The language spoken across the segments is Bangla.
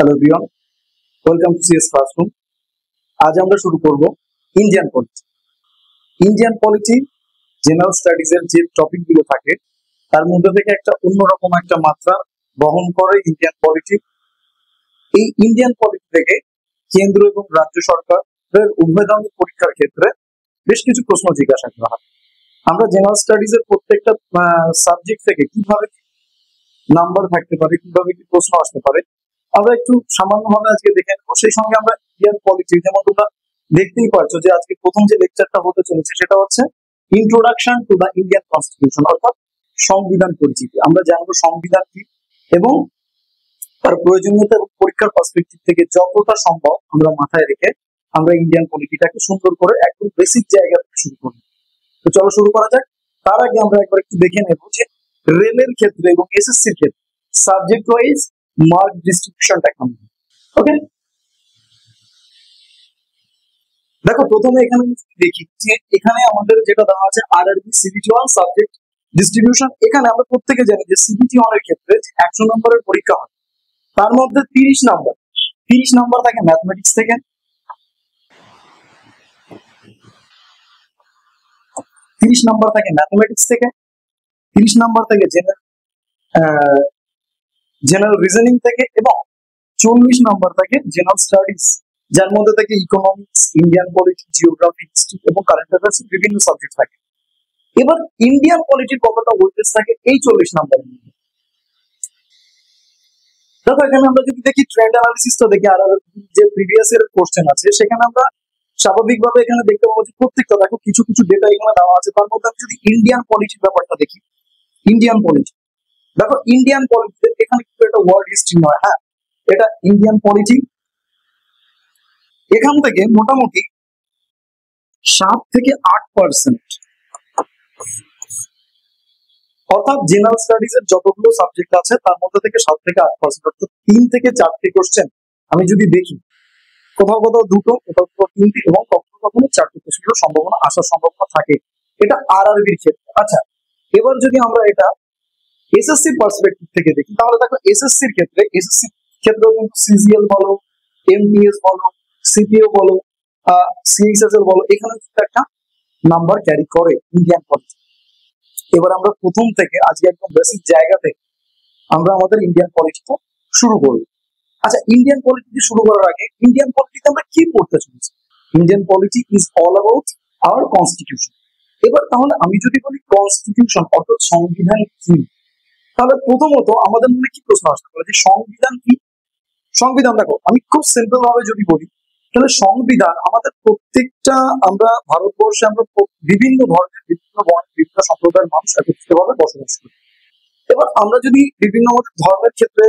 Hello everyone, welcome to CS classroom. আজ আমরা শুরু করব Indian polity. Indian polity general স্টাডিজের যে টপিকগুলো থাকে তার মধ্যে থেকে একটা অন্যরকম একটা মাত্রা বহন করে ইন্ডিয়ান পলিটি। এই ইন্ডিয়ান পলিটি থেকে কেন্দ্র এবং রাজ্য সরকারের উভয় ধরনের পরীক্ষার ক্ষেত্রে বেশ কিছু প্রশ্ন জিজ্ঞাসা করা হয়। আমরা জেনারেল স্টাডিজের প্রত্যেকটা সাবজেক্ট থেকে কিভাবে নাম্বার থাকতে পারে, কিভাবে কি প্রশ্ন আসতে পারে, আমরা একটু সামান্যভাবে আজকে দেখে নেবো। সেই সঙ্গে আমরা ইন্ডিয়ান পলিটি, যেমন তোমরা দেখতেই পারছো যে আজকে প্রথম যে লেকচারটা হতে চলেছে সেটা হচ্ছে introduction to the Indian constitution, অর্থাৎ সংবিধান পরিচিতি। আমরা জানবো সংবিধান কি এবং তার প্রয়োজনীয়তা এবং পরীক্ষার পার্সপেক্টিভ থেকে যতটা সম্ভব আমরা মাথায় রেখে আমরা ইন্ডিয়ান পলিটিটাকে সুন্দর করে একদম বেসিক জায়গা থেকে শুরু করবো। তো চলো শুরু করা যাক। তার আগে আমরা একবার একটু দেখে নেবো যে রেলের ক্ষেত্রে এবং এসএসসির ক্ষেত্রে সাবজেক্ট ওয়াইজ মার্ক ডিস্ট্রিবিউশনটা কেমন। ওকে, দেখো প্রথমে এখানে দেখি যে এখানে আমাদের যেটা দেওয়া আছে আরআরবি সিবিটি 1 সাবজেক্ট ডিস্ট্রিবিউশন। এখানে আমরা প্রত্যেকে জানি যে সিবিটি 1 এর ক্ষেত্রে 100 নম্বরের পরীক্ষা হয়, তার মধ্যে 30 নাম্বার থাকে ম্যাথমেটিক্স থেকে, 30 নাম্বার থাকে ম্যাথমেটিক্স থেকে, 30 নাম্বার থাকে জেনারেল রিজনিং থেকে এবং 40 নাম্বার থাকে জেনারেল স্টাডিজ, যার মধ্যে থেকে economics, Indian polity, geography, history এবং কারেন্ট অ্যাফেয়ার্স বিভিন্ন সাবজেক্ট থাকে। এবার ইন্ডিয়ান পলিটির কতটা ওয়েটেজ থাকে এই 40 নাম্বারের মধ্যে। দেখো এখানে আমরা যদি দেখি ট্রেন্ড অ্যানালিসিসটা দেখি আর যে প্রিভিয়াস এর কোশ্চেন আছে সেখানে আমরা স্বাভাবিকভাবে এখানে দেখতে পাবো যে প্রত্যেকটা দেখো কিছু কিছু ডেটা এখানে দেওয়া আছে। তার মধ্যে আমি যদি ইন্ডিয়ান পলিটির ব্যাপারটা দেখি, ইন্ডিয়ান পলিটি, দেখো ইন্ডিয়ান পলিটিতে এখানে কিন্তু একটা ওয়ার্ল্ড হিস্ট্রি নয়, হ্যাঁ এটা ইন্ডিয়ান পলিটি। এখান থেকে মোটামুটি 7 থেকে 8%, অর্থাৎ জেনারেল স্টাডিজ এর যতগুলো সাবজেক্ট আছে তার মধ্যে থেকে 7 থেকে 8%, অর্থাৎ 3 থেকে 4টে কোশ্চেন আমি যদি দেখি, কোথাও কোথাও 2টো, কোথাও কোথাও 3টে এবং কখনো কখনো 4টে কোশ্চেনের সম্ভাবনা আসার সম্ভাবনা থাকে, এটা আরআরবির ক্ষেত্রে। আচ্ছা, এবার যদি আমরা এটা এসএসসি পার্সপেক্টিভ থেকে দেখি তাহলে দেখো এসএসসির ক্ষেত্রে কিন্তু সিজিএল বলো, এমটিএস বলো, সিপিও বলো, সিএইচএসএল বলো, এখানে কিন্তু একটা নাম্বার ক্যারি করে ইন্ডিয়ান পলিটি। এবার আমরা প্রথম থেকে আজকে একদম বেসিক জায়গা থেকে আমরা আমাদের ইন্ডিয়ান পলিটিটা শুরু করব। আচ্ছা, ইন্ডিয়ান পলিটি শুরু করার আগে ইন্ডিয়ান পলিটিতে আমরা কি পড়তে চলেছি? Indian polity is all about hour constitution. এবার তাহলে আমি যদি বলি কনস্টিটিউশন অর্থাৎ সংবিধান কি, তাহলে প্রথমত আমাদের মনে কি প্রশ্ন আসতে পারে যে সংবিধান কি? সংবিধান, দেখো আমি খুব সিম্পল ভাবে যদি বলি তাহলে সংবিধান আমাদের প্রত্যেকটা, আমরা ভারতবর্ষে আমরা বিভিন্ন ধরনের, বিভিন্ন বর্ণ, বিভিন্ন সম্প্রদায়ের মানুষ একত্রিত ভাবে বসবাস করি। এবার আমরা যদি বিভিন্ন আমাদের ধর্মের ক্ষেত্রে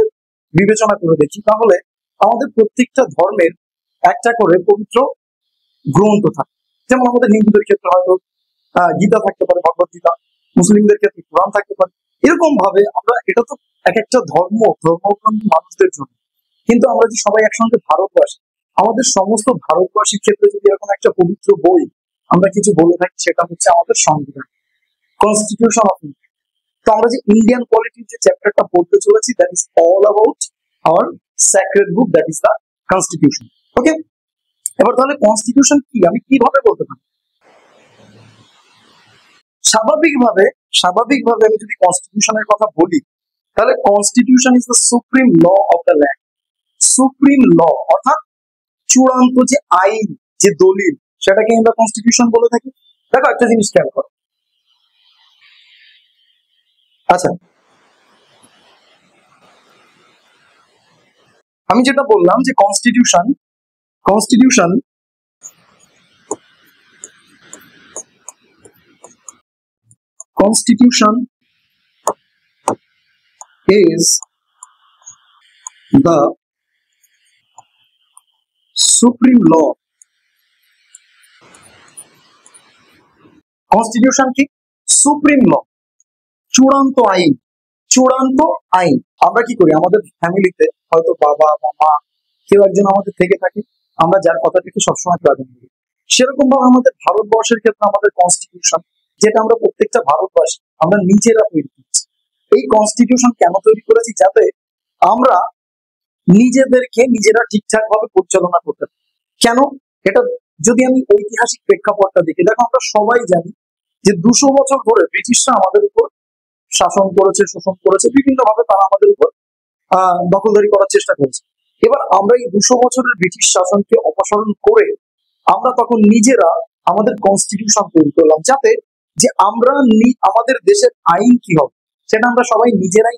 বিবেচনা করে দেখি তাহলে আমাদের প্রত্যেকটা ধর্মের একটা করে পবিত্র গ্রন্থ থাকে। যেমন আমাদের হিন্দুদের ক্ষেত্রে হয়তো গীতা থাকতে পারে, ভগবত গীতা, মুসলিমদের ক্ষেত্রে কোরআন থাকতে পারে। এরকম ভাবে আমরা, এটা তো এক একটা ধর্মাবলম্বী মানুষদের জন্য, কিন্তু আমরা যে সবাই একসঙ্গে ভারতবাসী, আমাদের সমস্ত ভারতবাসীর ক্ষেত্রে যদি এরকম একটা পবিত্র বই আমরা কিছু বলে থাকি সেটা হচ্ছে আমাদের সংবিধান, কনস্টিটিউশন অফ ইন্ডিয়া। তো আমরা যে ইন্ডিয়ান পলিটির যে চ্যাপ্টারটা পড়তে চলেছি that is all about our sacred book, that is the constitution. Okay, এবার তাহলে কনস্টিটিউশন কি আমি কিভাবে বলতে পারি? স্বাভাবিকভাবে আমি যদি কনস্টিটিউশনের কথা বলি তাহলে constitution is the supreme law of the land. Supreme law অর্থাৎ চূড়ান্ত যে আইন, যে দলিল, সেটাকে আমরা কনস্টিটিউশন বলে থাকি। দেখো একটা জিনিস খেয়াল করো, আচ্ছা আমি যেটা বললাম যে constitution is the supreme law। Constitution কি? সুপ্রিম ল, চূড়ান্ত আইন। আমরা কি করি, আমাদের ফ্যামিলিতে হয়তো বাবা বা মা কেউ একজন আমাদের থেকে থাকে, আমরা যার কথাটাকে সবসময় প্রাধান্য দিই। সেরকম ভাবে আমাদের ভারতবর্ষের ক্ষেত্রে আমাদের কনস্টিটিউশন, যেটা আমরা প্রত্যেকটা ভারতবাসী আমরা নিজেরা তৈরি করছি। এই কনস্টিটিউশন কেন তৈরি করেছি? যাতে আমরা নিজেদেরকে নিজেরা ঠিকঠাক ভাবে পরিচালনা করতে পারে। কেন? এটা যদি আমি ঐতিহাসিক প্রেক্ষাপটটা দেখি, দেখো আমরা সবাই জানি যে 200 বছর ধরে ব্রিটিশরা আমাদের উপর শাসন করেছে, শোষণ করেছে, বিভিন্ন ভাবে তারা আমাদের উপর দখলদারি করার চেষ্টা করেছে। এবার আমরা এই 200 বছরের ব্রিটিশ শাসনকে অপসারণ করে আমরা তখন নিজেরা আমাদের কনস্টিটিউশন তৈরি করলাম, যাতে যে আমরা আমাদের দেশের আইন কি হবে সেটা আমরা সবাই নিজেরা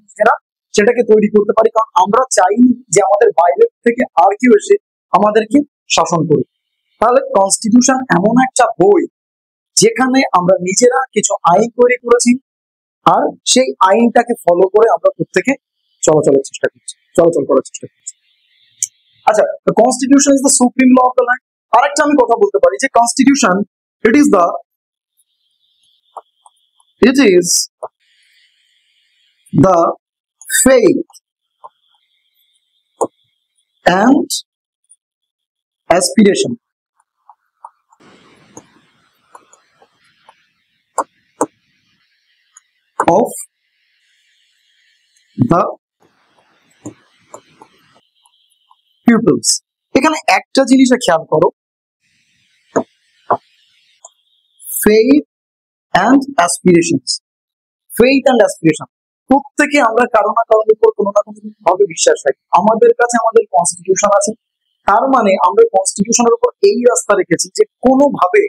সেটাকে তৈরি করতে পারি। কারণ আমরা চাইনি যে আমাদের বাইরের থেকে আর কেউ এসে আমাদেরকে শাসন করুক। তাহলে কনস্টিটিউশন এমন একটা বই যেখানে আমরা নিজেরা কিছু আইন তৈরি করেছি, আর সেই আইনটাকে ফলো করে আমরা প্রত্যেকে চলাচল করার চেষ্টা করছি। আচ্ছা, constitution is the supreme law of the land. আরেকটা আমি কথা বলতে পারি যে constitution it is the faith and aspiration of the pupils. এখানে একটা জিনিসে খেয়াল করো, faith and aspirations. faith and aspiration, প্রত্যেকে আমরা কারো না কারোর উপর কোনো না কোনো ভাবে বিশ্বাস রাখি। আমাদের কাছে আমাদের কনস্টিটিউশন আছে, তার মানে আমরা কনস্টিটিউশনের উপর এই রাস্তা রেখেছি যে কোনোভাবে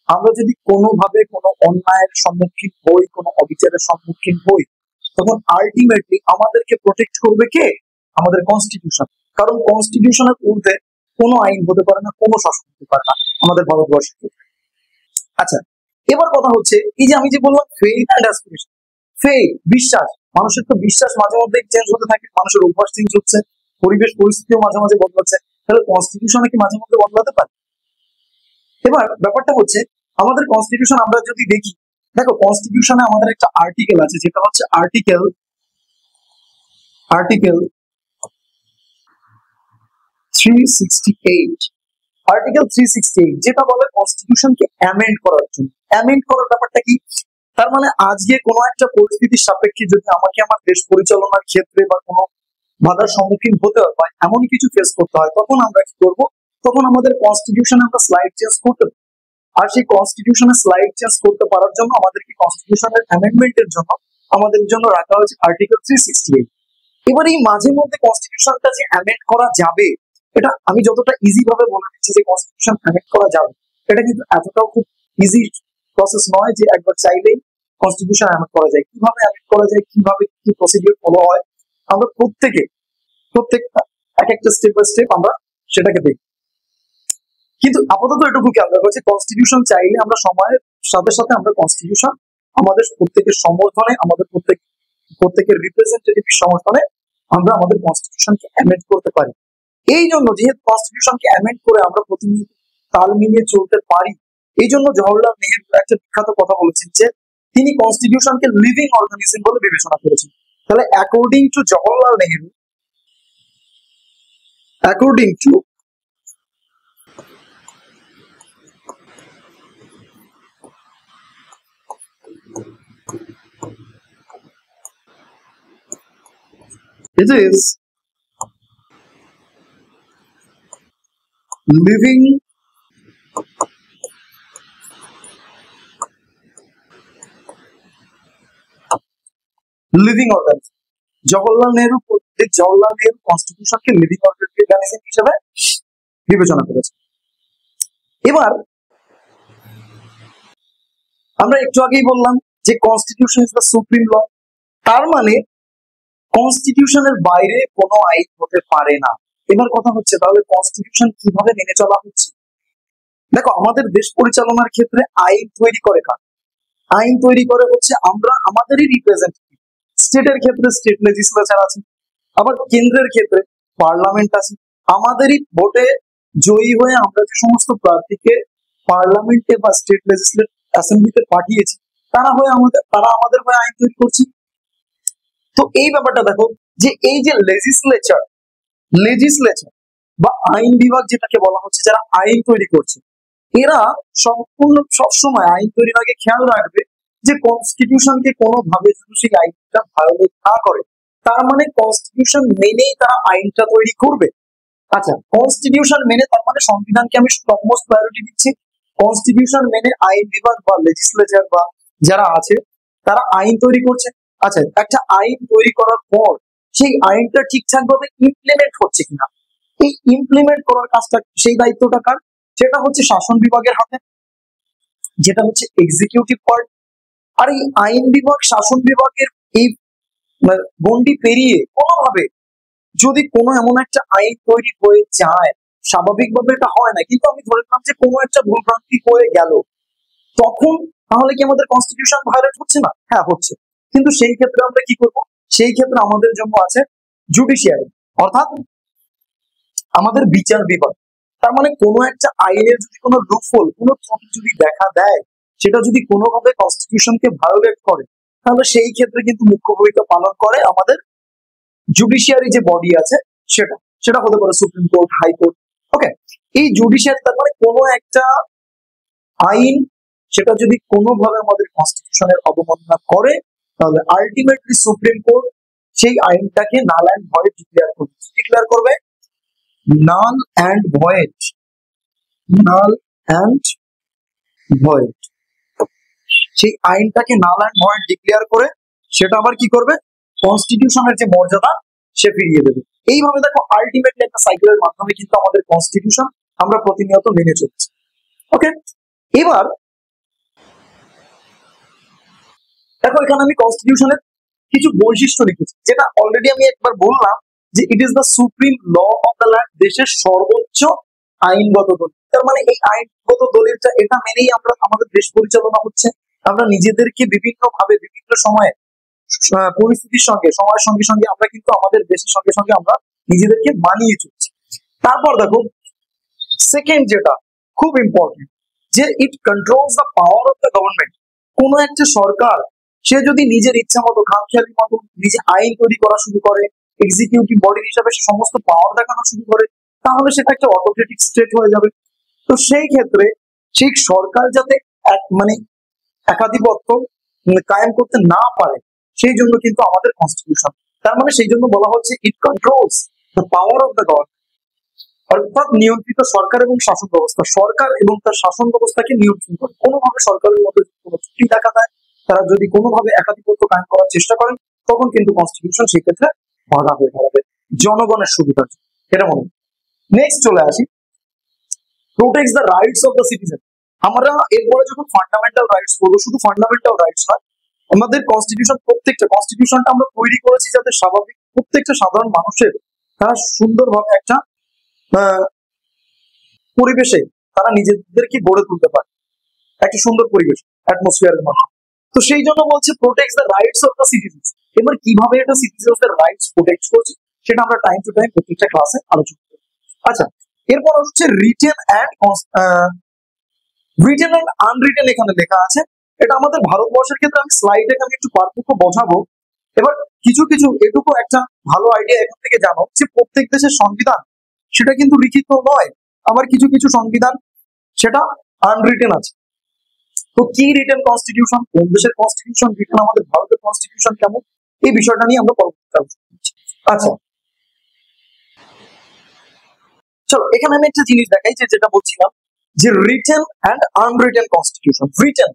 আমরা যদি কোনোভাবে কোনো অন্যায়ের সম্মুখীন হই, কোনো অবিচারের সম্মুখীন হই, তখন আলটিমেটলি আমাদেরকে প্রোটেক্ট করবে কে? আমাদের কনস্টিটিউশন। কারণ কনস্টিটিউশনের ঊর্ধ্বে কোনো আইন হতে পারে না, কোনো শাসন হতে পারে না আমাদের ভারতবর্ষের ক্ষেত্রে। আচ্ছা, এবার কথা হচ্ছে এই যে আমি যে বললাম ফেইথ অ্যান্ড অ্যাসপিরেশন। ফেইথ, বিশ্বাস, মানুষের তো বিশ্বাস মাঝে মধ্যে চেঞ্জ হতে থাকে, মানুষের অভ্যাস চেঞ্জ হচ্ছে, পরিবেশ পরিস্থিতিও মাঝে মাঝে বদলাচ্ছে, তাহলে কনস্টিটিউশনে কি মাঝে মধ্যে বদলাতে পারে? এবার ব্যাপারটা হচ্ছে আমাদের কনস্টিটিউশন আমরা যদি দেখি, দেখো কনস্টিটিউশনে আমাদের একটা আর্টিকেল আছে যেটা হচ্ছে আর্টিকেল 368। আর্টিকেল 368 যেটা বলে কনস্টিটিউশনকে অ্যামেন্ড করার জন্য। অ্যামেন্ড করার ব্যাপারটা কি? তার মানে আজকে কোনো একটা পরিস্থিতির সাপেক্ষে যদি আমাকে আমার দেশ পরিচালনার ক্ষেত্রে বা কোনো বাধার সম্মুখীন হতে হয় বা এমন কিছু ফেস করতে হয়, তখন আমরা কি করবো? তখন আমাদের কনস্টিটিউশনে আমরা স্লাইড চেঞ্জ করতে পারি। আর সেই কনস্টিটিউশনের স্লাইড চেঞ্জ করতে পারার জন্য আমাদেরকে কনস্টিটিউশনের অ্যামেন্ডমেন্টের জন্য আমাদের জন্য রাখা হয়েছে আর্টিকেল 368। এবার এই মাঝে মধ্যে কনস্টিটিউশনটা যে অ্যামেন্ড করা যাবে, এটা আমি যতটা ইজি ভাবে বলে দিচ্ছি যে কনস্টিটিউশন অ্যামেন্ড করা যাবে, এটা কিন্তু এতটাও খুব ইজি প্রসেস নয় যে একবার চাইলেই কনস্টিটিউশন অ্যামেন্ড করা যায়। কিভাবে অ্যামেন্ড করা যায়, কিভাবে কি প্রসিডিউর ফলো হয়, আমরা প্রত্যেকটা এক একটা স্টেপ বাই স্টেপ আমরা সেটাকে দেখি। কিন্তু আপাতত এটুকু খেয়াল রাখবো যে কনস্টিটিউশন চাইলে আমরা সময়ের সাথে সাথে আমরা কনস্টিটিউশন আমাদের প্রত্যেকের সমর্থনে, আমাদের প্রত্যেকের রিপ্রেজেন্টেটিভ সমর্থনে আমরা আমাদের কনস্টিটিউশনকে অ্যামেন্ড করতে পারি। এই জন্য যেহেতু কনস্টিটিউশনকে অ্যামেন্ড করে আমরা প্রতিনিয়ত তাল মিলিয়ে চলতে পারি, এই জন্য জওহরলাল নেহরু একটা বিখ্যাত কথা বলেছেন যে তিনি কনস্টিটিউশনকে লিভিং অর্গানিজম বলে বিবেচনা করেছেন। তাহলে according to Jawaharlal Nehru, according to it is living organism। Jawaharlal Nehru কনস্টিটিউশনকে লিভিং অর্গানিজম হিসেবে বিবেচনা করেছে। এবার আমরা একটু আগেই বললাম যে constitution is the supreme law, তার মানে কনস্টিটিউশনের বাইরে কোনো আইন হতে পারে না। এবার কথা হচ্ছে তাহলে কনস্টিটিউশন কিভাবে মেনে চলা হচ্ছে? দেখো আমাদের দেশ পরিচালনার ক্ষেত্রে আইন তৈরি করে কারা? আইন তৈরি করে হচ্ছে আমরা আমাদেরই রিপ্রেজেন্টেটিভ। স্টেটের ক্ষেত্রে স্টেট লেজিসলেচার আছে, আবার কেন্দ্রের ক্ষেত্রে পার্লামেন্ট আছে। আমাদেরই ভোটে জয়ী হয়ে আমরা যে সমস্ত প্রার্থীকে পার্লামেন্টে বা স্টেট লেজিসলেটিভ অ্যাসেম্বলিতে পাঠিয়েছি, তারা আমাদের হয়ে আইন তৈরি করছে। তো এই ব্যাপারটা দেখো যে এই যে লেজিসলেচার বা আইন বিভাগ যেটাকে বলা হচ্ছে, যারা আইন তৈরি করছে, এরা সবসময় আইন তৈরির আগে খেয়াল রাখবে যে কনস্টিটিউশনকে কোনোভাবে যদি সেই আইনটা ভায়োলেট না করে তার মানে কনস্টিটিউশন মেনেই তারা আইনটা তৈরি করবে। আচ্ছা, কনস্টিটিউশন মেনে তার মানে সংবিধানকে আমি টপমোস্ট প্রায়োরিটি দিচ্ছি। কনস্টিটিউশন মেনে আইন বিভাগ বা লেজিসলেচার বা যারা আছে তারা আইন তৈরি করছে। আচ্ছা, একটা আইন তৈরি করার পর সেই আইনটা ঠিকঠাক ভাবে ইমপ্লিমেন্ট হচ্ছে কিনা, এই ইমপ্লিমেন্ট করার কাজটা, সেই দায়িত্বটা কার? সেটা হচ্ছে শাসন বিভাগের হাতে, যেটা হচ্ছে এক্সিকিউটিভ পার্ট। আর এই আইন বিভাগ শাসন বিভাগের এই গন্ডি পেরিয়ে কোনোভাবে যদি কোনো এমন একটা আইন তৈরি হয়ে যায়, স্বাভাবিকভাবে এটা হয় না, কিন্তু আমি ধরে নিলাম যে কোনো একটা ভুলভ্রান্তি হয়ে গেল, তখন তাহলে কি আমাদের কনস্টিটিউশন ভায়োলেট হচ্ছে না? হ্যাঁ, হচ্ছে। কিন্তু সেই ক্ষেত্রে আমরা কি করব? সেই ক্ষেত্রে আমাদের জন্য আছে জুডিশিয়ারি, অর্থাৎ আমাদের বিচার বিভাগ। তার মানে কোনো একটা আইনের যদি কোনো লুপহোল, কোনো ত্রুটি যদি দেখা দেয়, সেটা যদি কোনোভাবে কনস্টিটিউশনকে ভায়োলেট করে, তাহলে সেই ক্ষেত্রে কিন্তু মুখ্য ভূমিকা পালন করে আমাদের জুডিশিয়ারি যে বডি আছে সেটা। সেটা হতে পারে সুপ্রিম কোর্ট, হাইকোর্ট। ওকে, এই জুডিশিয়ারি তার মানে কোনো একটা আইন, সেটা যদি কোনোভাবে আমাদের কনস্টিটিউশনের অবমাননা করে, তাহলে আলটিমেটলি সুপ্রিম কোর্ট সেই আইনটাকে নাল অ্যান্ড ভয়েড ডিক্লেয়ার করবে। ডিক্লেয়ার করবে null and void, null and void. সেই আইনটাকে নাল অ্যান্ড ভয়েড ডিক্লেয়ার করে সেটা আবার কি করবে? কনস্টিটিউশনের যে মর্যাদা সে ফিরিয়ে দেবে। এইভাবে দেখো আলটিমেটলি একটা সাইকেলের মাধ্যমে কিন্তু আমাদের কনস্টিটিউশন আমরা প্রতিনিয়ত মেনে চলছি। ওকে, এবার দেখো এখানে আমি কনস্টিটিউশনের কিছু বৈশিষ্ট্য লিখেছি, যেটা অলরেডি আমি একবার বললাম যে it is the supreme law of the land, দেশের সর্বোচ্চ আইনগত দলিল। তার মানে এই আইনগত দলিলটা, এটা মেনেই আমরা আমাদের দেশ পরিচালনা হচ্ছে। আমরা নিজেদেরকে বিভিন্ন ভাবে বিভিন্ন সময়ে পরিস্থিতির সঙ্গে, সময়ের সঙ্গে সঙ্গে আমরা কিন্তু আমাদের দেশের সঙ্গে সঙ্গে আমরা নিজেদেরকে মানিয়ে চলছি। তারপর দেখো সেকেন্ড যেটা খুব ইম্পর্টেন্ট, যে it controls the power of the government. কোন একটা সরকার সে যদি নিজের ইচ্ছা মতো, খামখেয়ালি মতো নিজে আইন তৈরি করা শুরু করে, এক্সিকিউটিভ বডি হিসাবে সমস্ত পাওয়ার দেখানো শুরু করে, তাহলে সেটা একটা অটোক্রেটিক স্টেট হয়ে যাবে। তো সেই ক্ষেত্রে সেই সরকার যাতে মানে একাধিপত্য কায়েম করতে না পারে, সেই জন্য কিন্তু আমাদের কনস্টিটিউশন। তার মানে সেই জন্য বলা হচ্ছে it controls the power of the government, অর্থাৎ নিয়ন্ত্রিত সরকার এবং শাসন ব্যবস্থা। সরকার এবং তার শাসন ব্যবস্থাকে নিয়ন্ত্রণ করে। কোনোভাবে সরকারের মধ্যে কোনো ত্রুটি দেখা দেয়, তারা যদি কোনোভাবে একাধিপত্য কায়েম করার চেষ্টা করেন, তখন কিন্তু কনস্টিটিউশন সেই ক্ষেত্রে বাধা হয়ে দাঁড়াবে জনগণের সুবিধার জন্য। এটা মনে। নেক্সট চলে আসি, protects the rights of the citizen. আমরা এরপরে যখন ফান্ডামেন্টাল রাইটস বলবো, শুধু ফান্ডামেন্টাল রাইটস নয়, আমাদের কনস্টিটিউশন, প্রত্যেকটা কনস্টিটিউশনটা আমরা তৈরি করেছি যাতে স্বাভাবিক প্রত্যেকটা সাধারণ মানুষের তারা সুন্দরভাবে একটা পরিবেশে তারা নিজেদেরকে গড়ে তুলতে পারে, একটা সুন্দর পরিবেশ, অ্যাটমসফিয়ারের মধ্যে। তো সেই জন্য বলছে protects the rights of the citizens. এবার কিভাবে এটা সিটিজেন্সদের রাইটস প্রোটেক্ট করছে, সেটা আমরা টাইম টু টাইম প্রত্যেকটা ক্লাসে আলোচনা করব। আচ্ছা, এরপর হচ্ছে রিটেন অ্যান্ড আনরিটেন এখানে লেখা আছে। এটা আমাদের ভারতবর্ষের ক্ষেত্রে আমি স্লাইডে আমি একটু পার্থক্য বোঝাবো। এবার কিছু কিছু এটুকু একটা ভালো আইডিয়া এখান থেকে জানো যে প্রত্যেক দেশের সংবিধান সেটা কিন্তু লিখিত নয়, আবার কিছু কিছু সংবিধান সেটা আনরিটেন আছে। তো কি রিটেন কনস্টিটিউশন, কোন দেশের কনস্টিটিউশন রিটেন, আমাদের ভারতের কনস্টিটিউশন কেমন, এই বিষয়টা নিয়ে আমরা পরবর্তীতে আলোচনা করছি। আচ্ছা চলো, এখানে আমি একটা জিনিস দেখাই যে যেটা বলছিলাম যে written and unwritten constitution. Written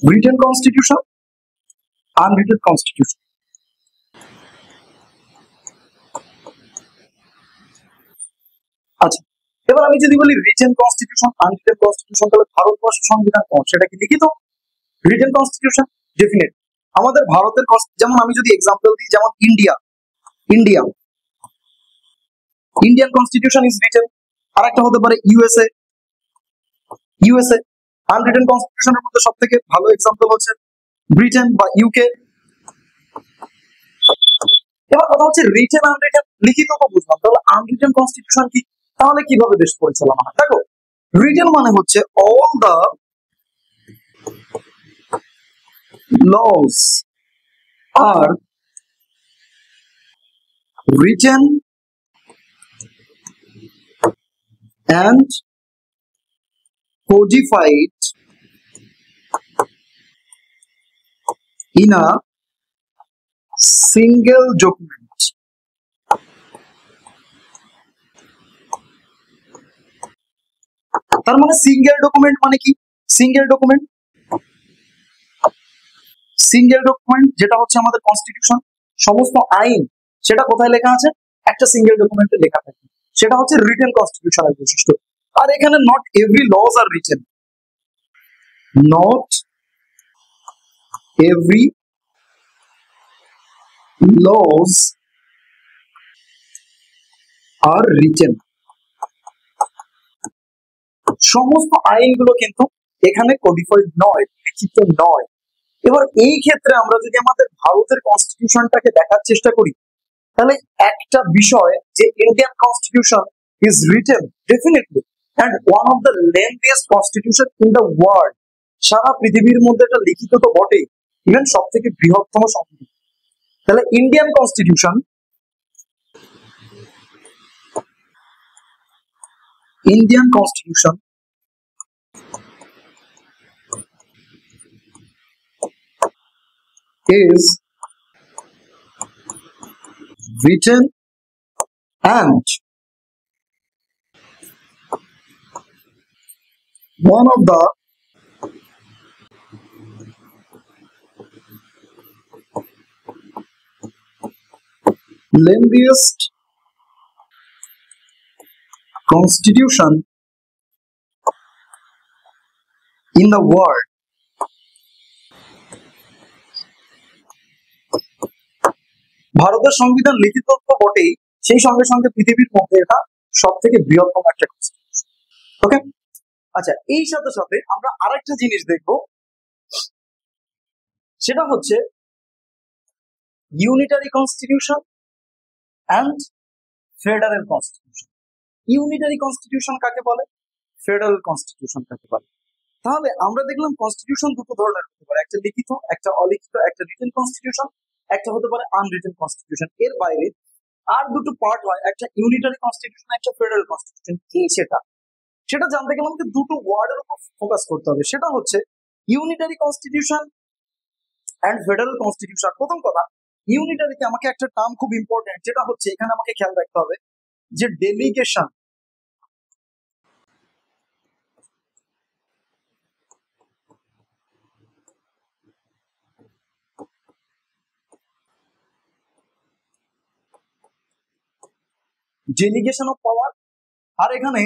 written constitution, unwritten constitution. আচ্ছা, এবার আমি যদি বলি রিটেন কনস্টিটিউশন, আনরিটেন কনস্টিটিউশন, তাহলে ভারতবর্ষের সংবিধান কোন, সেটা কি লিখিত? Written constitution definite. আমাদের ভারতের যেমন আমি যদি এক্সাম্পল দিই, যেমন India Indian constitution is written. আর একটা হতে পারে ইউএসএ, ইউএসএ। আনরিটেন কনস্টিটিউশনের মধ্যে সব থেকে ভালো এক্সাম্পল হচ্ছে ব্রিটেন বা ইউকে। এবার কথা হচ্ছে রিটেন আনরিটেন, লিখিত তো বুঝলাম, তাহলে আনরিটেন কনস্টিটিউশন কি, তাহলে কিভাবে দেশ পরিচালনা হয়? দেখো, রিটেন মানে হচ্ছে all the laws are written and codified in a single document. তার মানে সিঙ্গেল ডকুমেন্ট মানে কি? সিঙ্গেল ডকুমেন্ট যেটা হচ্ছে আমাদের কনস্টিটিউশন, সমস্ত আইন সেটা কোথায় লেখা আছে? একটা সিঙ্গেল ডকুমেন্টে লেখা থাকে, সেটা হচ্ছে রিটেন কনস্টিটিউশনের বৈশিষ্ট্য। আর এখানে not every laws are written, not every laws are written, সমস্ত আইনগুলো কিন্তু এখানে কোডিফাইড নয়, লিখিত নয়। এবার এই ক্ষেত্রে আমরা যদি আমাদের ভারতের কনস্টিটিউশনটাকে দেখার চেষ্টা করি, তাহলে একটা বিষয় যে Indian constitution is written definitely and one of the lengthiest constitution in the world. সারা পৃথিবীর মধ্যে এটা লিখিত তো বটেই, ইভেন সব থেকে বৃহত্তম সংবিধান। তাহলে Indian constitution is written and one of the lengthiest constitution in the world. ভারতের সংবিধান লিখিত তো বটেই, সেই সঙ্গে সঙ্গে পৃথিবীর মধ্যে এটা সব থেকে বৃহত্তম একটা কনস্টিটিউশন। ওকে, আচ্ছা, এই সাথে সাথে আমরা আরেকটা জিনিস দেখব, সেটা হচ্ছে unitary constitution and federal constitution. Unitary constitution কাকে বলে, ফেডারেল কনস্টিটিউশন কাকে বলে? তাহলে আমরা দেখলাম কনস্টিটিউশন দুটো ধরনের হতে পারে, একটা লিখিত, একটা অলিখিত, একটা রিটেন কনস্টিটিউশন, একটা হতে পারে আনরিটেন কনস্টিটিউশন। এর বাইরে আর দুটো পার্ট হয়, একটা ইউনিটারি কনস্টিটিউশন, একটা ফেডারেল কনস্টিটিউশন। কি সেটা সেটা জানতে গেলে আমাকে দুটো ওয়ার্ডের উপর ফোকাস করতে হবে, সেটা হচ্ছে unitary constitution and federal constitution. প্রথম কথা, ইউনিটারিতে আমাকে একটা টার্ম খুব ইম্পর্টেন্ট, যেটা হচ্ছে এখানে আমাকে খেয়াল রাখতে হবে যে ডেলিগেশন। Delegation of power. আর এখানে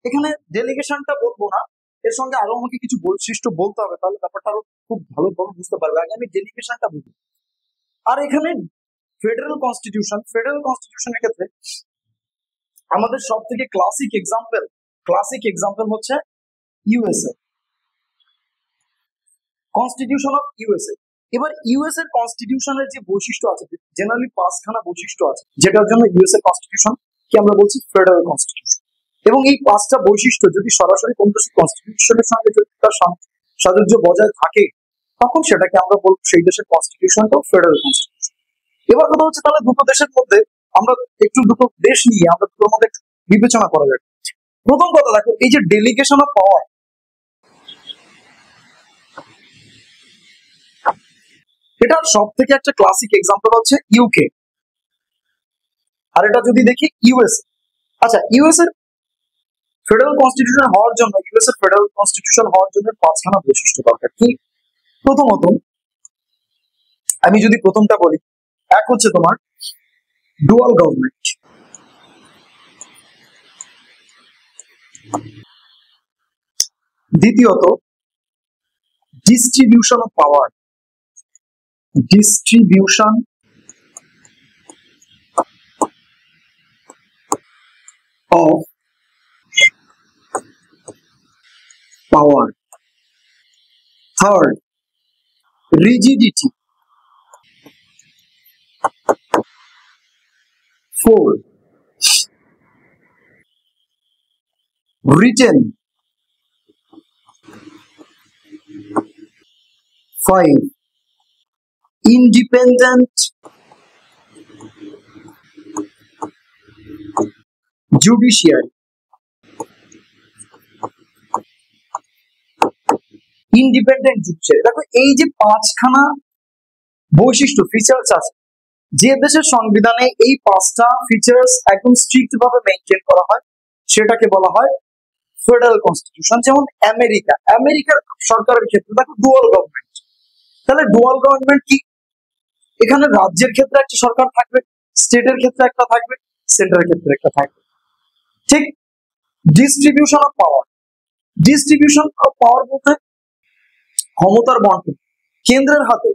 এখানে ডেলিগেশনটা বলবো না, এর সঙ্গে আরো আমাকে কিছু বৈশিষ্ট্য বলতে হবে, তাহলে ব্যাপারটা আরো খুব ভালোভাবে বুঝতে পারবে। আগে আমি ডেলিগেশনটা বুঝি। আর এখানে ফেডারেল কনস্টিটিউশনের ক্ষেত্রে আমাদের সব থেকে ক্লাসিক এক্সাম্পল হচ্ছে ইউএসএ, কনস্টিটিউশন অফ ইউএসএ। এবার ইউএস এর কনস্টিটিউশনের যে বৈশিষ্ট্য আছে, জেনারেলি 5খানা বৈশিষ্ট্য আছে, যেটার জন্য ইউএস এর কনস্টিটিউশন কি আমরা বলছি ফেডারেল কনস্টিটিউশন। এবং এই 5টা বৈশিষ্ট্য যদি সরাসরি কোন দেশের কনস্টিটিউশনের সঙ্গে যদি তার সাযুজ্য বজায় থাকে, তখন সেটাকে আমরা বলবো সেই দেশের কনস্টিটিউশনটাও ফেডারেল কনস্টিটিউশন। এবার কথা হচ্ছে, তাহলে দুটো দেশের মধ্যে আমরা একটু দুটো দেশ নিয়ে আমরা দুটোর মধ্যে একটু বিবেচনা করা যাক। প্রথম কথা দেখো, এই যে ডেলিগেশন অফ পাওয়ার, এটার সব থেকে একটা ক্লাসিক এক্সাম্পল হচ্ছে ইউকে। আর এটা যদি দেখি ইউএস। আচ্ছা, ইউএস এর ফেডারেল কনস্টিটিউশন হওয়ার জন্য 5খানা বৈশিষ্ট্য দরকার। কি? প্রথমত, আমি যদি প্রথমটা বলি, এক হচ্ছে তোমার ডুয়াল গভর্নমেন্ট। দ্বিতীয়ত, distribution of power, of power. Third, rigidity. Four, written. Five, independent judiciary. Independent judiciary, দেখো এই যে পাঁচখানা বৈশিষ্ট্য ফিচার্স আছে, যে দেশের সংবিধানে এই পাঁচটা ফিচার্স একদম স্ট্রিক্ট ভাবে মেনটেন করা হয় সেটাকে বলা হয় ফেডারেল কনস্টিটিউশন। যেমন আমেরিকার সরকারের ক্ষেত্রে দেখো ডুয়াল গভর্নমেন্ট। তাহলে ডুয়াল গভর্নমেন্ট কি? এখানে রাজ্যের ক্ষেত্রে একটা সরকার থাকবে, স্টেটের ক্ষেত্রে একটা থাকবে, সেন্ট্রালের ক্ষেত্রে একটা থাকবে। ঠিক। Distribution of power. Distribution of পাওয়ার বলতে ক্ষমতার বন্টন। কেন্দ্রের হাতে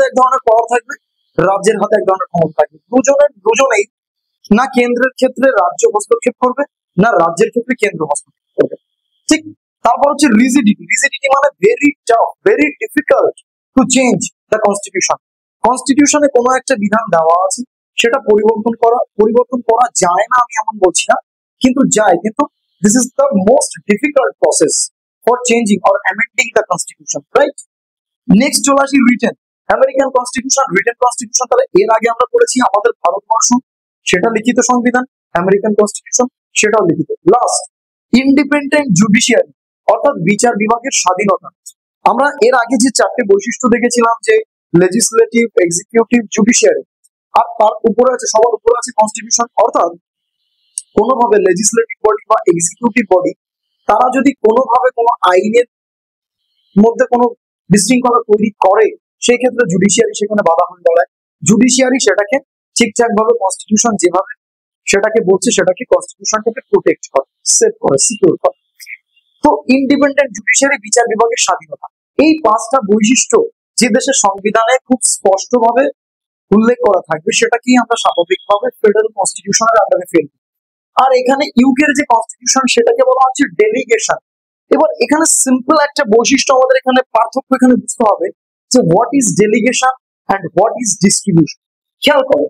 এক ধরনের পাওয়ার থাকবে, রাজ্যের হাতে এক ধরনের ক্ষমতা থাকবে। দুজনেই না কেন্দ্রের ক্ষেত্রে রাজ্য হস্তক্ষেপ করবে, না রাজ্যের ক্ষেত্রে কেন্দ্র হস্তক্ষেপ করবে। ঠিক। তারপর হচ্ছে রিজিডিটি। রিজিডিটি মানে very tough, very difficult to change the constitution. কনস্টিটিউশনে কোনো একটা বিধান দেওয়া আছে, সেটা পরিবর্তন করা যায় না, আমি এমন বলছি না, কিন্তু যায়। কিন্তু this is the most difficult process for changing or amending the constitution, right? Next চলে আসি written. American constitution, written constitution. তাহলে এর আগে আমরা পড়েছি আমাদের ভারতবর্ষ, সেটা লিখিত সংবিধান। আমেরিকান কনস্টিটিউশন, সেটাও লিখিত। লাস্ট, ইন্ডিপেন্ডেন্ট জুডিশিয়ারি, অর্থাৎ বিচার বিভাগের স্বাধীনতা। আমরা এর আগে যে চারটে বৈশিষ্ট্য দেখেছিলাম, যে লেজিসলেটিভ, এক্সিকিউটিভ, জুডিশিয়ারি, আর তার উপরে আছে, সবার উপরে আছে কনস্টিটিউশন। অর্থাৎ কোনোভাবে লেজিসলেটিভ বডি বা এক্সিকিউটিভ বডি তারা যদি কোনোভাবে কোনো আইনের মধ্যে কোনো বিশৃঙ্খলা তৈরি করে, সেই ক্ষেত্রে জুডিশিয়ারি সেখানে বাধা হয়ে দাঁড়ায়। জুডিশিয়ারি সেটাকে ঠিকঠাক ভাবে কনস্টিটিউশন যেভাবে সেটাকে বলছে সেটাকে কনস্টিটিউশনটাকে প্রোটেক্ট করে, সেভ করে, সিকিউর করে। তো ইন্ডিপেন্ডেন্ট জুডিশিয়ারি, বিচার বিভাগের স্বাধীনতা, এই পাঁচটা বৈশিষ্ট্য যে দেশের সংবিধানে খুব স্পষ্টভাবে উল্লেখ করা থাকবে সেটাকেই আমরা স্বাভাবিকভাবে ফেডারেল কনস্টিটিউশনের আন্ডারে ফেলবো। আর এখানে ইউকের যে কনস্টিটিউশন সেটাকে বলা হচ্ছে ডেলিগেশন। এবার এখানে সিম্পল একটা বৈশিষ্ট্য আমাদের এখানে পার্থক্য এখানে বুঝতে হবে, যে what is delegation and what is distribution. খেয়াল করো,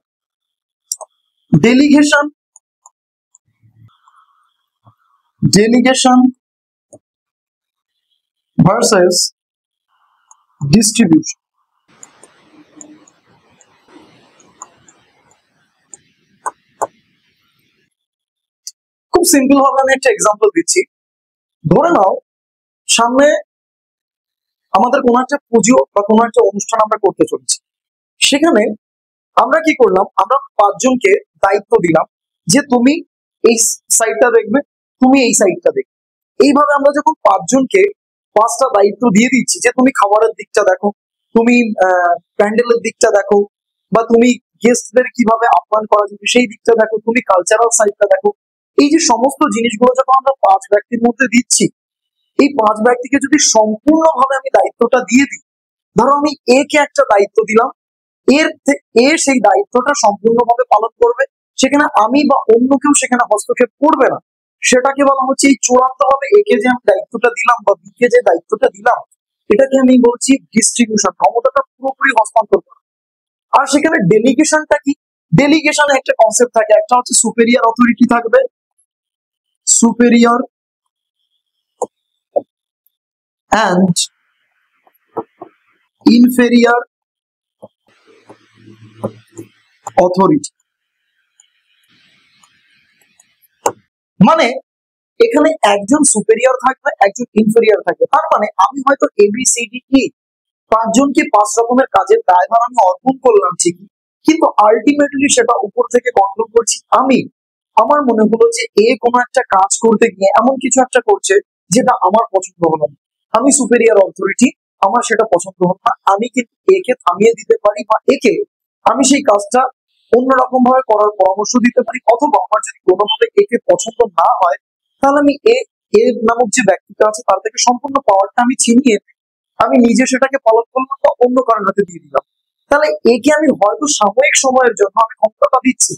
ডেলিগেশন ভার্সেস ডিস্ট্রিবিউশন। খুব সিম্পল ভাবে আমি একটা এক্সাম্পল দিচ্ছি। ধরে নাও সামনে আমাদের কোনো একটা পুজো বা কোনো একটা অনুষ্ঠান আমরা করতে চলেছি। সেখানে আমরা কি করলাম, আমরা পাঁচজনকে দায়িত্ব দিলাম যে তুমি এই সাইডটা দেখবে, তুমি এই সাইডটা দেখবে। এইভাবে আমরা যখন পাঁচজনকে পাঁচটা দায়িত্ব দিয়ে দিচ্ছি, যে তুমি খাবারের দিকটা দেখো, তুমি প্যান্ডেলের দিকটা দেখো, বা তুমি গেস্টদের কিভাবে আহ্বান করা যাবে সেই দিকটা দেখো, তুমি কালচারাল সাইডটা দেখো। এই যে সমস্ত জিনিসগুলো যখন আমরা পাঁচ ব্যক্তির মধ্যে দিচ্ছি, এই পাঁচ ব্যক্তিকে যদি সম্পূর্ণভাবে আমি দায়িত্বটা দিয়ে দিই, ধরো আমি এ কে একটা দায়িত্ব দিলাম, এ সেই দায়িত্বটা সম্পূর্ণভাবে পালন করবে, সেখানে আমি বা অন্য কেউ সেখানে হস্তক্ষেপ করবে না, সেটাকে বলা হচ্ছে এই চূড়ান্ত ভাবে একে যে আমি দায়িত্বটা দিলাম বা বিকে যে দায়িত্বটা দিলাম, এটাকে আমি বলছি ডিস্ট্রিবিউশন, ক্ষমতাটা পুরোপুরি হস্তান্তর করা। আর সেখানে ডেলিগেশনটা কি? ডেলিগেশনে একটা কনসেপ্ট থাকে, একটা হচ্ছে সুপেরিয়র অথরিটি থাকবে, সুপেরিয়র অ্যান্ড ইনফেরিয়র অথরিটি। মানে এখানে একজন সুপেরিয়র থাকবে, একজন ইনফেরিয়র থাকবে। তার মানে আমি হয়তো এবিসিডি পাঁচজনকে পাঁচ রকমের কাজের দায়ভার আমি অর্পণ করলাম ঠিকই, কিন্তু আলটিমেটলি সেটা উপর থেকে কন্ট্রোল করছি আমি। আমার মনে হলো যে এ কোনো একটা কাজ করতে গিয়ে এমন কিছু একটা করছে যেটা আমার পছন্দ হলো না, আমি সুপেরিয়র অথরিটি, আমার সেটা পছন্দ হলো না, আমি কিন্তু একে থামিয়ে দিতে পারি, বা একে আমি সেই কাজটা অন্যরকম ভাবে করার পরামর্শ দিতে পারি। অথবা আমার যদি কোনোভাবে একে পছন্দ না হয়, তাহলে আমি এ নামক যে ব্যক্তিটা আছে তার থেকে সম্পূর্ণ পাওয়ারটা আমি ছিনিয়ে আমি নিজে সেটাকে পালন করলাম বা অন্য কারোর হাতে দিয়ে দিলাম। তাহলে একে আমি হয়তো সাময়িক সময়ের জন্য আমি ক্ষমতাটা দিচ্ছি,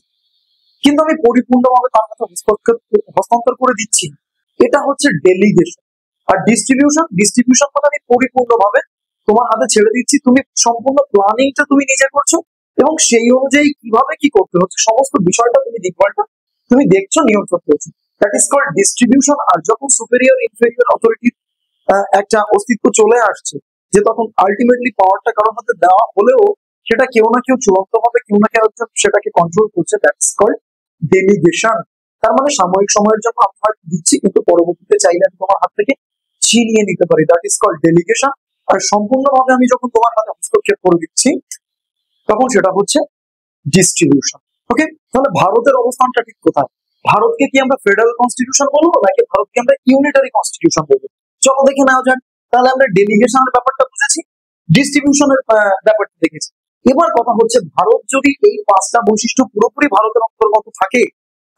কিন্তু আমি পরিপূর্ণভাবে তার কাছে হস্তান্তর করে দিচ্ছি। এটা হচ্ছে ডেলিগেশন। আর ডিস্ট্রিবিউশন, ডিস্ট্রিবিউশন মানে আমি পরিপূর্ণভাবে তোমার হাতে ছেড়ে দিচ্ছি, তুমি সম্পূর্ণ প্ল্যানিংটা তুমি নিজে করছো এবং সেই অনুযায়ী কিভাবে কি করতে হচ্ছে সমস্ত বিষয়টা তুমি দিকপালটা তুমি দেখছো, নিয়ন্ত্রণ করছো। That is called distribution. আর যখন সুপেরিয়র ইনফেরিয়র অথরিটির একটা অস্তিত্ব চলে আসছে, যে তখন আলটিমেটলি পাওয়ারটা কারোর হাতে দেওয়া হলেও সেটা কেউ না কেউ চূড়ান্ত ভাবে কেউ না কেউ সেটাকে কন্ট্রোল করছে, দ্যাটস কল্ড ডেলিগেশন। তার মানে সাময়িক সময়ের জন্য আমি হয়তো দিচ্ছি, কিন্তু পরবর্তীতে চাইলে আমি তোমার হাত থেকে ছিনিয়ে নিতে পারি, দ্যাট ইজ কল্ড ডেলিগেশন। আর সম্পূর্ণভাবে আমি যখন তোমার হাতে হস্তক্ষেপ করে দিচ্ছি তখন সেটা হচ্ছে ডিস্ট্রিবিউশন। ওকে, তাহলে ভারতের অবস্থানটা ঠিক কোথায়? ভারতকে কি আমরা ফেডারেল কনস্টিটিউশন বলবো নাকি ভারতকে আমরা ইউনিটারি কনস্টিটিউশন বলবো? চলো দেখে নেওয়া যাক। তাহলে আমরা ডেলিগেশনের ব্যাপারটা বুঝেছি, ডিস্ট্রিবিউশনের ব্যাপারটা দেখেছি। এবার কথা হচ্ছে ভারত যদি এই পাঁচটা বৈশিষ্ট্য পুরোপুরি ভারতের অন্তর্গত থাকে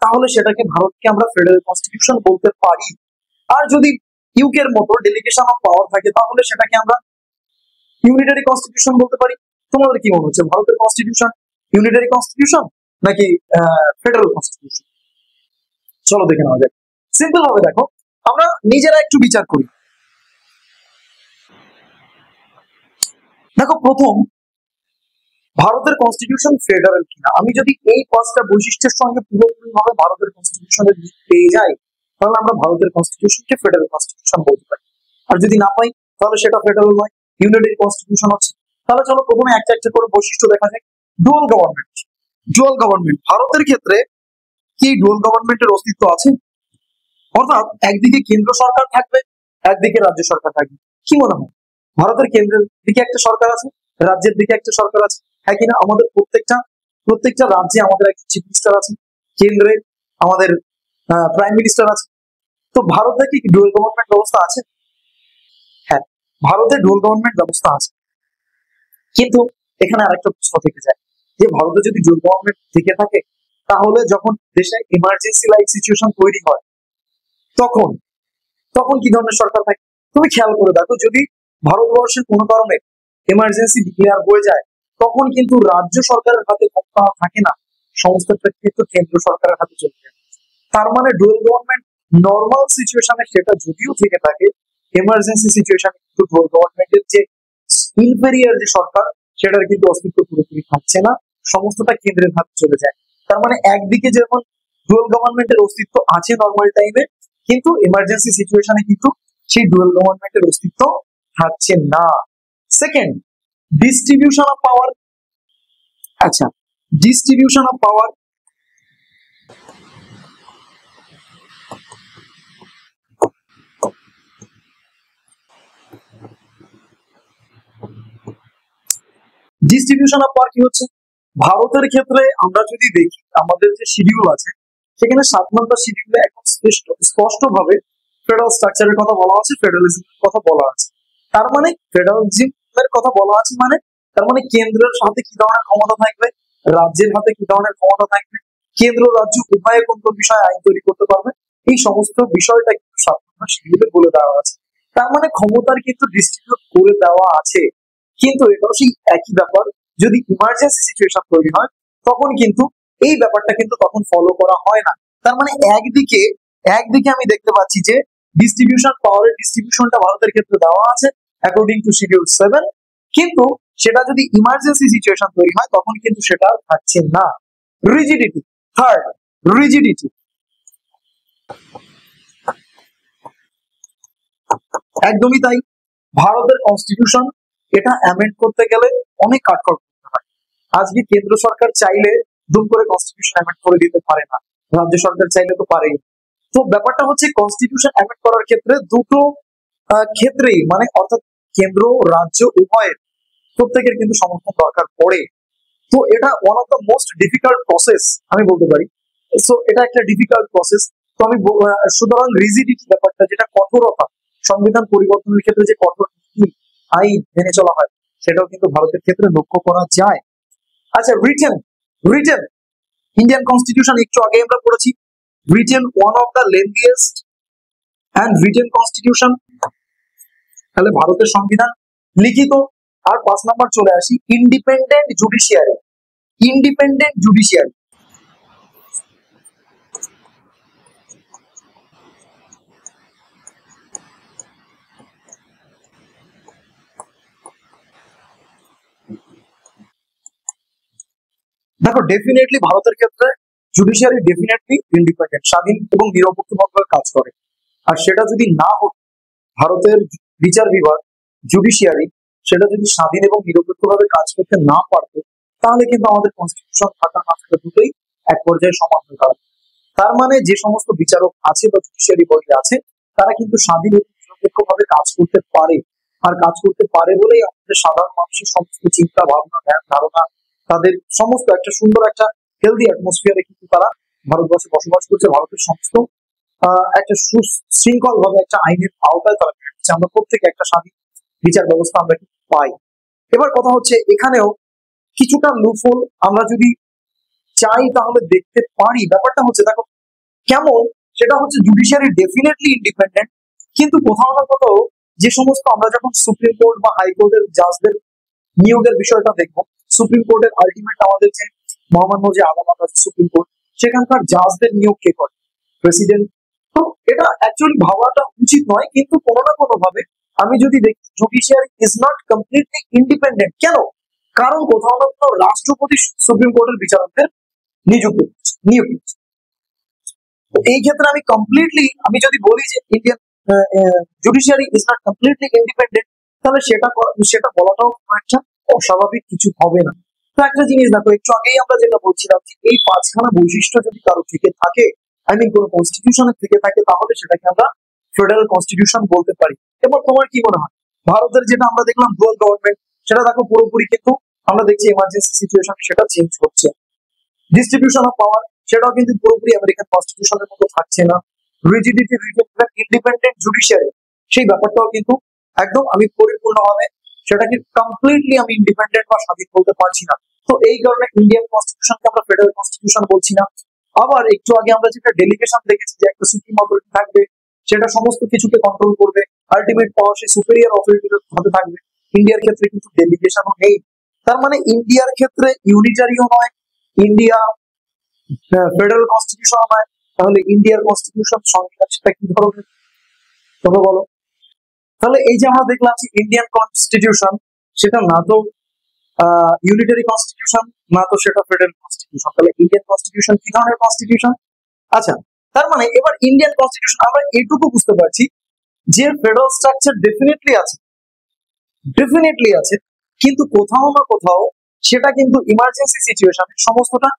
তাহলে সেটাকে ভারতকে আমরা ফেডারেল কনস্টিটিউশন বলতে পারি। আর যদি ইউকের মতো ডেলিগেশন অফ পাওয়ার থাকে তাহলে সেটাকে আমরা ইউনিটারি কনস্টিটিউশন বলতে পারি। তোমাদের কি মনে হচ্ছে, ভারতের কনস্টিটিউশন ইউনিটারি কনস্টিটিউশন নাকি ফেডারেল কনস্টিটিউশন? চলো দেখে নেওয়া যাক। সিম্পল ভাবে দেখো, আমরা নিজেরা একটু বিচার করি। দেখো, প্রথম ভারতের কনস্টিটিউশন ফেডারেল কিনা। আমি যদি এই পাঁচটা বৈশিষ্ট্যের সঙ্গে পুরোপুরি ভাবে ভারতের কনস্টিটিউশনের দিক পেয়ে যাই তাহলে আমরা ভারতের কনস্টিটিউশনকে ফেডারেল কনস্টিটিউশন বলতে পারি। আর যদি না পাই তাহলে সেটা ফেডারেল নয়, ইউনিটারি কনস্টিটিউশন হচ্ছে। তাহলে চলো প্রথমে একটা একটা করে বৈশিষ্ট্য দেখা যাক। Dual government. ডুয়াল গভর্নমেন্ট ভারতের ক্ষেত্রে কি ডুয়াল গভর্নমেন্টের অস্তিত্ব আছে? অর্থাৎ একদিকে কেন্দ্র সরকার থাকবে, একদিকে রাজ্য সরকার থাকবে। কি মনে হয়, ভারতের কেন্দ্রের দিকে একটা সরকার আছে, রাজ্যের দিকে একটা সরকার আছে, হ্যাঁ কিনা? আমাদের প্রত্যেকটা রাজ্যে আমাদের একটা চিফ মিনিস্টার আছে, কেন্দ্রে আমাদের প্রাইম মিনিস্টার আছে। তো ভারতে কি ডুয়াল গভর্নমেন্ট ব্যবস্থা আছে? হ্যাঁ, ভারতে ডুয়াল গভর্নমেন্ট ব্যবস্থা আছে। কিন্তু এখানে আরেকটা প্রশ্ন থেকে যায় যে ভারতে যদি ডুয়াল গভর্নমেন্ট থেকে থাকে তাহলে যখন দেশে ইমার্জেন্সি লাইক সিচুয়েশন তৈরি হয় তখন তখন কি ধরনের সরকার থাকে? তুমি খেয়াল করে দেখো, যদি ভারতবর্ষের কোনো কারণে এমার্জেন্সি ডিক্লেয়ার হয়ে যায় তখন কিন্তু রাজ্য সরকারের হাতে ক্ষমতা থাকে না, সমস্তটা কিন্তু কেন্দ্র সরকারের হাতে চলে যায়। তার মানে ডুয়াল গভর্নমেন্ট নর্মাল সিচুয়েশনে সেটা যদিও থেকে থাকে, এমার্জেন্সি সিচুয়েশনে কিন্তু ডুয়াল গভর্নমেন্টের যে ইনফেরিয়ার যে সরকার সেটার কিন্তু অস্তিত্ব পুরোপুরি থাকছে না, সমস্তটা কেন্দ্রের হাতে চলে যায়। তার মানে একদিকে যেমন ডুয়াল গভর্নমেন্টের অস্তিত্ব আছে নর্মাল টাইমে, কিন্তু এমার্জেন্সি সিচুয়েশনে কিন্তু সেই ডুয়াল গভর্নমেন্টের অস্তিত্ব থাকছে না। Second, distribution of power. আচ্ছা, distribution of power distribution of power কি হচ্ছে? ভারতের ক্ষেত্রে আমরা যদি দেখি আমাদের যে শিডিউল আছে সেখানে 7 নম্বর শিডিউলে একদম স্পষ্ট ভাবে ফেডারেল স্ট্রাকচারের কথা বলা আছে, ফেডারেলিজমের কথা বলা আছে। তার মানে ফেডারেলিজমের কথা বলা আছে মানে তার মানে কেন্দ্রের হাতে কি ধরনের ক্ষমতা থাকবে, রাজ্যের হাতে কি ধরনের ক্ষমতা থাকবে, কেন্দ্র রাজ্য উভয়ে কোন কোন বিষয়ে আইন তৈরি করতে পারবে, এই সমস্ত বিষয়টা কিন্তু 7 নম্বর শিডিউলে বলে দেওয়া আছে। তার মানে ক্ষমতার কিন্তু ডিস্ট্রিবিউট করে দেওয়া আছে। কিন্তু এটাও সেই একই ব্যাপার, যদি ইমার্জেন্সি সিচুয়েশন তৈরি হয় তখন কিন্তু এই ব্যাপারটা কিন্তু তখন ফলো করা হয় না। তার মানে একদিকে একদিকে আমি দেখতে পাচ্ছি যে ডিস্ট্রিবিউশন পাওয়ারের ডিস্ট্রিবিউশনটা ভারতের ক্ষেত্রে দেওয়া আছে অ্যাকর্ডিং টু শিডিউল 7, কিন্তু সেটা যদি ইমার্জেন্সি সিচুয়েশন তৈরি হয় তখন কিন্তু সেটা থাকছে না। রিজিডিটি। Third, rigidity. একদমই তাই, ভারতের কনস্টিটিউশন এটা অ্যামেন্ড করতে গেলে অনেক কাঠখড় করতে হয়। আজকে কেন্দ্র সরকার চাইলে দুম করে কনস্টিটিউশন অ্যামেন্ড করে দিতে পারে না, রাজ্য সরকার চাইলে তো পারেই। তো ব্যাপারটা হচ্ছে কনস্টিটিউশন অ্যামেন্ড করার ক্ষেত্রে দুটো ক্ষেত্রেই মানে অর্থাৎ কেন্দ্র রাজ্য উভয়ের প্রত্যেকের কিন্তু সমর্থন দরকার পড়ে। তো এটা one of the most difficult process আমি বলতে পারি। সো এটা একটা ডিফিকাল্ট প্রসেস। তো আমি সুতরাং রিজিডিটি ব্যাপারটা যেটা কঠোরতা, সংবিধান পরিবর্তনের ক্ষেত্রে যে কঠোর আইন মেনে চলা হয় সেটাও কিন্তু ভারতের ক্ষেত্রে লক্ষ্য করা যায়। আচ্ছা, রিটেন। রিটেন ইন্ডিয়ান কনস্টিটিউশন একটু আগে আমরা পড়েছি, written one of the lengthiest and written constitution. তাহলে ভারতের সংবিধান লিখিত। আর 5 নাম্বার চলে আসি, ইন্ডিপেন্ডেন্ট জুডিশিয়ারি। ইন্ডিপেন্ডেন্ট জুডিশিয়ারি দেখো, ডেফিনেটলি ভারতের ক্ষেত্রে জুডিশিয়ারি ডেফিনেটলি ইন্ডিপেন্ডেন্ট, স্বাধীন এবং নিরপেক্ষভাবে কাজ করে। আর সেটা যদি না হতো, ভারতের বিচার বিভাগ, জুডিশিয়ারি, সেটা যদি স্বাধীন এবং নিরপেক্ষভাবে কাজ করতে না পারতো, তাহলে কিন্তু আমাদের কনস্টিটিউশন থাকা না থাকা দুটোই এক পর্যায়ে সমান হয়ে দাঁড়াতো। তার মানে যে সমস্ত বিচারক আছে বা জুডিশিয়ারি বডি আছে, তারা কিন্তু স্বাধীন এবং নিরপেক্ষভাবে কাজ করতে পারে। আর কাজ করতে পারে বলেই আমাদের সাধারণ মানুষের সমস্ত চিন্তা ভাবনা, ধ্যান ধারণা, তাদের সমস্ত একটা সুন্দর একটা হেলদি অ্যাটমসফিয়ারে কিন্তু তারা ভারতবর্ষে বসবাস করছে। ভারতের সমস্ত একটা সুশৃঙ্খল ভাবে একটা আইনের আওতায় তারা থাকছে। আমরা প্রত্যেকে একটা স্বাধীন বিচার ব্যবস্থা আমরা কিন্তু পাই। এবার কথা হচ্ছে, এখানেও কিছুটা লুফল আমরা যদি চাই তাহলে দেখতে পারি। ব্যাপারটা হচ্ছে, দেখো কেমন, সেটা হচ্ছে জুডিশিয়ারি ডেফিনেটলি ইন্ডিপেন্ডেন্ট, কিন্তু কোথাও না কোথাও যে সমস্ত আমরা যখন সুপ্রিম কোর্ট বা হাইকোর্টের জাজদের নিয়োগের বিষয়টা দেখবো, সুপ্রিম কোর্টের আলটিমেট আমাদের যে মহামান্য যে আদালত আছে সুপ্রিম কোর্ট, সেখানকার জাজদের নিয়োগ কে করে? প্রেসিডেন্ট। তো এটা অ্যাকচুয়ালি ভাবাটা উচিত নয়, কিন্তু কোনো না কোনো ভাবে আমি যদি দেখি judiciary is not completely independent. কেন? কারণ কোথাও না কোথাও রাষ্ট্রপতি সুপ্রিম কোর্টের বিচারকদের নিয়োগ করছে। তো এই ক্ষেত্রে আমি কমপ্লিটলি, আমি যদি বলি যে Indian judiciary is not completely independent, তাহলে সেটা বলাটাও একটা অস্বাভাবিক কিছু হবে না। তো একটা জিনিস দেখো, একটু আগেই আমরা যেটা বলছিলাম যে এই পাঁচখানা বৈশিষ্ট্য যদি কারো থেকে থাকে, আই মিন কোন কনস্টিটিউশনের থেকে থাকে, তাহলে সেটাকে আমরা ফেডারেল কনস্টিটিউশন বলতে পারি। এবার তোমার কি মনে হয়, ভারতের যেটা আমরা দেখলাম ডুয়াল গভর্নমেন্ট, সেটা দেখো পুরোপুরি কিন্তু আমরা দেখছি এমার্জেন্সি সিচুয়েশন সেটা চেঞ্জ হচ্ছে। ডিস্ট্রিবিউশন অফ পাওয়ার, সেটাও কিন্তু পুরোপুরি আমেরিকান কনস্টিটিউশনের মতো থাকছে না। রিজিডিটি, ইন্ডিপেন্ডেন্ট জুডিশিয়ারি, সেই ব্যাপারটাও কিন্তু একদম আমি পরিপূর্ণভাবে সেটাকে কমপ্লিটলি আমি ইন্ডিপেন্ডেন্ট বা স্বাধীন বলতে পারছি না। তো এই কারণে ইন্ডিয়ান কনস্টিটিউশনকে আমরা ফেডারেল কনস্টিটিউশন বলছি না। আবার একটু আগে আমরা যেটা ডেলিগেশন দেখেছি যে একটা সুপ্রিম অথরিটি থাকবে, সেটা সমস্ত কিছুকে কন্ট্রোল করবে, আলটিমেট পাওয়ার সেই সুপেরিয়র অথরিটির হাতে থাকবে। ইন্ডিয়ার ক্ষেত্রে কিন্তু ডেলিগেশনও নেই। তার মানে ইন্ডিয়ার ক্ষেত্রে ইউনিটারিও নয়, ইন্ডিয়া ফেডারেল কনস্টিটিউশন নয়, তাহলে ইন্ডিয়ার কনস্টিটিউশন সংবিধান সেটা কি ধরনের, তবে বলো। তাহলে এই যে আমরা দেখলাম যে ইন্ডিয়ান কনস্টিটিউশন, সেটা না তো ইউনিটারি কনস্টিটিউশন, না তো সেটা ফেডারেল কনস্টিটিউশন। তাহলে ইন্ডিয়ান কনস্টিটিউশন কি ধরনের কনস্টিটিউশন? আচ্ছা, তার মানে এবার ইন্ডিয়ান কনস্টিটিউশন আমরা এটুকু বুঝতে পারছি যে ফেডারেল স্ট্রাকচার ডেফিনেটলি আছে, কিন্তু কোথাও না কোথাও সেটা কিন্তু ইমার্জেন্সি সিচুয়েশনে সমস্তটা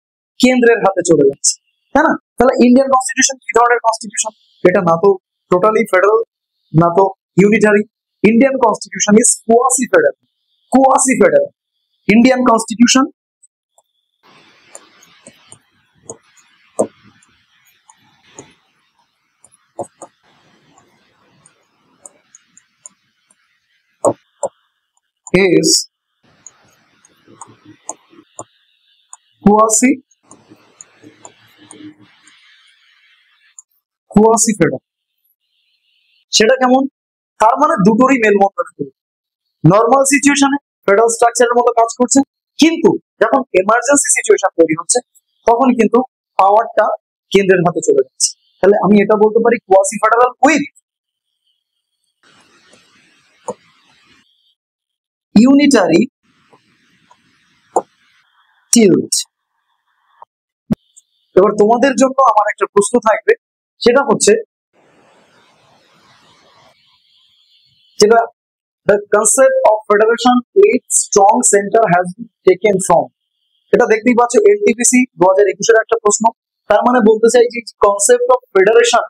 কেন্দ্রের হাতে চলে যাচ্ছে, তাই না? তাহলে ইন্ডিয়ান কনস্টিটিউশন কি ধরনের কনস্টিটিউশন? এটা না তো টোটালি ফেডারেল, না তো unitary. Indian constitution is quasi federal. Indian constitution is quasi federal. সেটা কেমন? তার মানে দুটোরই মেলবন্ধন করে। নর্মাল সিচুয়েশনে ফেডারেল স্ট্রাকচারের মতো কাজ করছে, কিন্তু যখন এমার্জেন্সি সিচুয়েশন তৈরি হচ্ছে, তখন কিন্তু পাওয়ারটা কেন্দ্রের হাতে চলে যাচ্ছে। তাহলে আমি এটা বলতে পারি quasi federal with unitary tilt. এবার তোমাদের জন্য আমার একটা প্রশ্ন থাকবে, সেটা হচ্ছে যেটা the concept of federation with strong center has been taken from, এটা দেখতেই পাচ্ছ এনটিপিসি 2021 এর একটা প্রশ্ন। তার মানে বলতে চাই যে concept of federation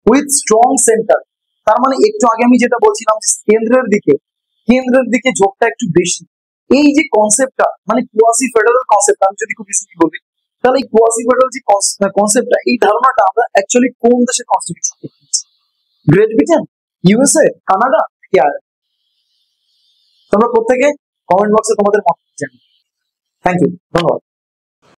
with strong centre, তার মানে একটু আগে আমি যেটা বলছিলাম কেন্দ্রের দিকে ঝোঁকটা একটু বেশি। এই যে কনসেপ্টটা, মানে কোয়াসি ফেডারেল কনসেপ্ট, আমি যদি খুব ইজিলি বলি, তাহলে এই কোয়াসি ফেডারেল যে কনসেপ্টটা, এই ধারণাটা আমরা অ্যাকচুয়ালি কোন দেশের কনস্টিটিউশন থেকে পেয়েছি? গ্রেট ব্রিটেন, ইউএসএ, কানাডা, কি আর? তোমরা প্রত্যেকে কমেন্ট বক্সে তোমাদের মত জানাও। থ্যাংক ইউ, ধন্যবাদ।